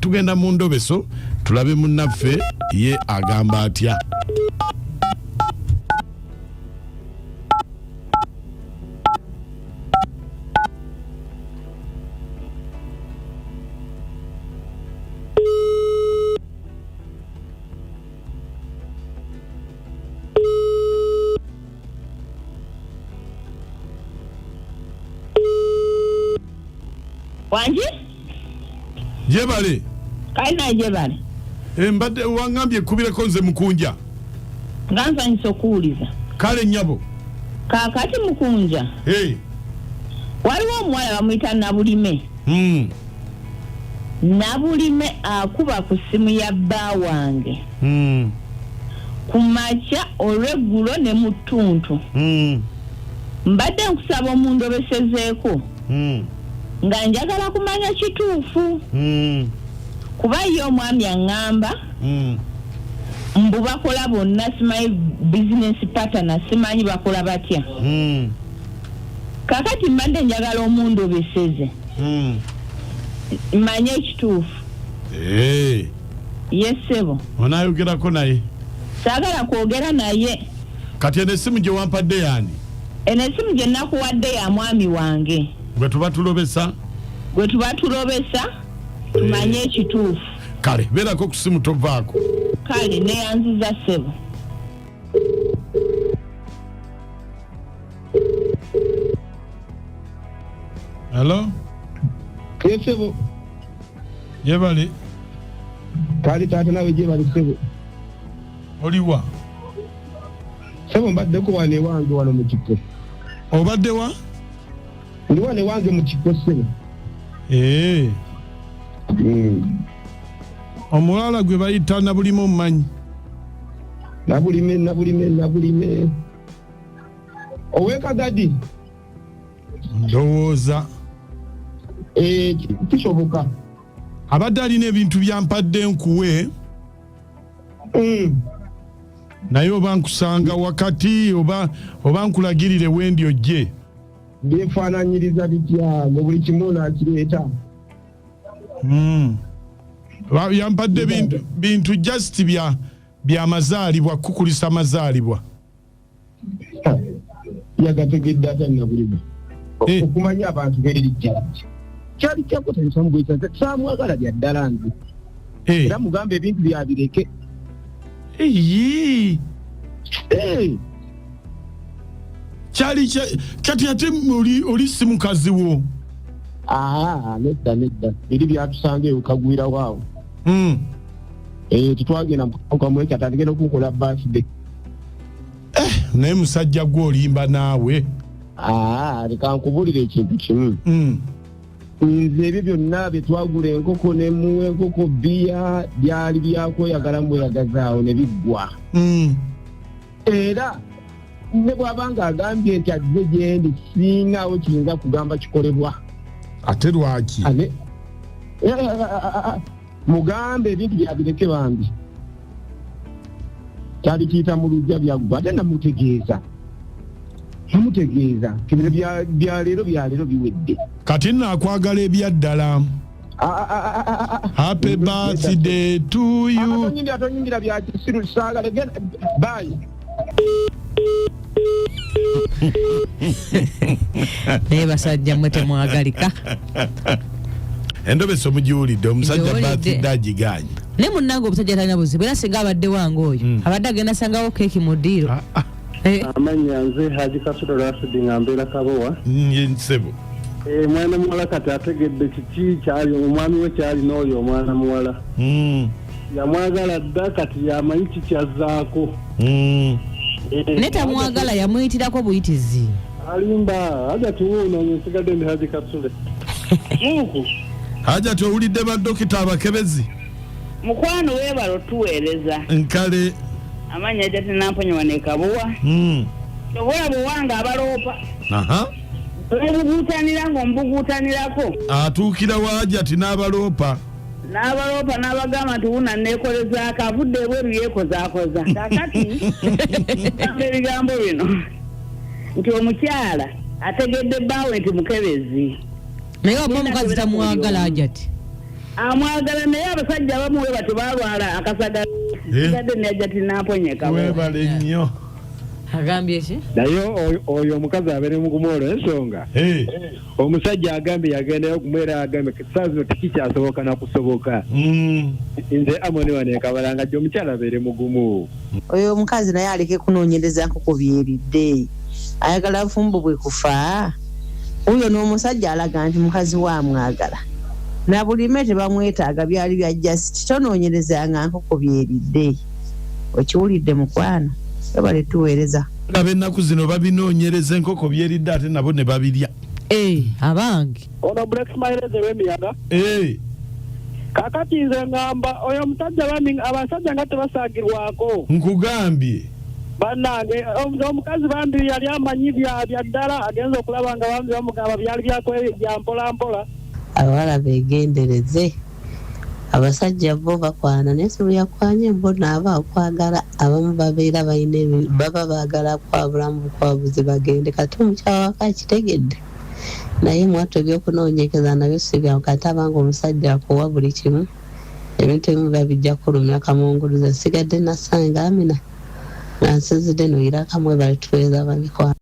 tugenda mu Ndobeso tulabe munnaffe ye agamba atya. Wanji? Jebale. Kaina jebale. Mbadde wangambye kubireko nze Mukunja. Nganza nsokuuliza. Kale nyabo. Kakati Mukunja. Hey. Waliwo omuwala bamuyita Nabulime. Nabulime akuba ku ssimu ya bba wange. Kumacha olweggulo ne mu ttuntu. Mbadde nkusaba omuntu obesezeeko. Nga njagala kumanya kituufu. Kuba ye omwami aŋŋamba mbu bakola bonna simanyi business partner simanyi bakola batya. Kakati mbadde njagala omuntu obeseze. Manye ekituufu. Yes sebo. Onayogerako naye? Saagala kwogera naye. Kati eno essimu gye wampadde yaani? Eno essimu gye nakuwadde ya mwami wange. Gwe tuba tulobesa? Gwe tuba tulobesa tumanye ekituufu. Kale beerako ku ssimu tovaako. Kale neyanziza sebo. Hello? Sebo. Jebale. Kali taata nawe jebale sebo. Oliwa? Sebo mbaddeko wane wange wano mu kiko. Obadde wa? Ndi wane wange mu kiko sebo. Omulala gwe bayita Nabulime omumanyi? Nabulime. Owekagadi? Ndowooza. Kisoboka. Abadde alina ebintu byampadde nkuwe. Naye oba nkusanga wakati oba nkulagirire wendi ojje. Byefaananyiriza bitya ngo buli kimu n'akireeta. Yampadde bintu just bya mazaalibwa kukulisa mazaalibwa. Yagategedde ate Nabulime. Okumanya abantu beerijja. Kyali kyakutayisa mu bwisa saamwagala bya ddala nze. Era mugambe ebintu byabireke. Kyali kati ate oli si mukazi wo? Nedda. Biri byatusanga eyo kagwira waawo. Tetwagenda mukamweka tatagenda okukola birthday. Naye musajja gwe olimba naawe. Leka nkubulire ekintu kimu. Nze ebyo byonna bye twagula enkoko ne muwa enkoko bbiya byali byakweyagala mweyagazaawo ne biggwa. Era ne bw'abanga agambye nti azze gye ndi singaawo kiyinza kugamba kikolebwa. Ate lwaki? Mugambe ebintu byabireke bambi. Kyali kiyita mu lujja byaggwa ate namutegeeza. Kibira bya leero biwedde. Kati naakwagala ebyaddala. Happy birthday to you. Atonyingira bya kisiru saagala. Bye. Naye basajja mmwe temwagalika. Endobeso mugiwulidde omusajja birthday agiganye. Ne munnange omusajja talina buzibu era singa abadde wange oyo abadde agenda sangawo keeki mu ddiiro. Amanya nze Haji Kasolo Rashidi ngambera kabowa. Nsebo. Mwana muwala kati ategedde kiki kyali omwami we kyali n'oyo omwana muwala. Yamwagala dda kati yamanyi kikyazaako. Netamwagala yamuyitirako buyitizi. Alimba aja tuwuno nsigadde ndi Haji Kasolo. Haja towulidde baddokita abakebezi. Mukwano weebalo tuweereza. Nkale. Amanya jati namponya wanekabuwa. Tobola buwanga abaloopa. Mbuguutanira ng'ombuguutanirako. Atuukira waaja ati n'abaloopa. N'abaloopa n'abagamba nti wuna neekolezaako avudde ebweru yeekozaakoza. Kakati ebigambo bino nti omukyala ategedde bbaawe nti mukebezi. Naye oba omukazi tamwagala ajati. amwagala naye abasajja abamu we batubalwala akasagala sigadde nejja tinaponyeka webale nnyo agambye ki naye oyo omukazi abeere mugumu olwo ensonga omusajja agambye yagendayo okumwera agambye kisazino tikikyasoboka nakusoboka nze amone wanekabala nga omukyala abeere mugumu oyo omukazi naye aleke kunoonyereza nkoko byeridde ayagala fumbo bwe kufa oyo n'omusajja alaga nti mukazi wamwagala na bulime tebamwetaaga byali bya just tonoonyerezanga nkoko byeridde okiwulidde mukwano ebale tuweereza abennaku zino babinoonyereza enkoko byeridde ate nabo ne babirya abange ono black smiles ew'emiyaga kakati nze ngamba oyo omusajja abasajja nga tebasaagirwako nkugambye bannange omukazi bambi yali amanyi bya ddala agenza okulaba nga bambi bamugamba byali bya mpolampola abawala begendereze abasajja bo bakwana naye si bweyakwanye mbona aba okwagala abamu babeera baba baagala kwabulamu bukwabuzi bagende kati omukyawa wakakitegedde naye mwattu ebyokunoonyekeza nabyo si byawo kati abanga omusajja akuwa buli kimu ebintu ebimu babijja kulumya kamunguluza sigadde nasanga amina nansizidde noyira kamwe balituweeza babikwana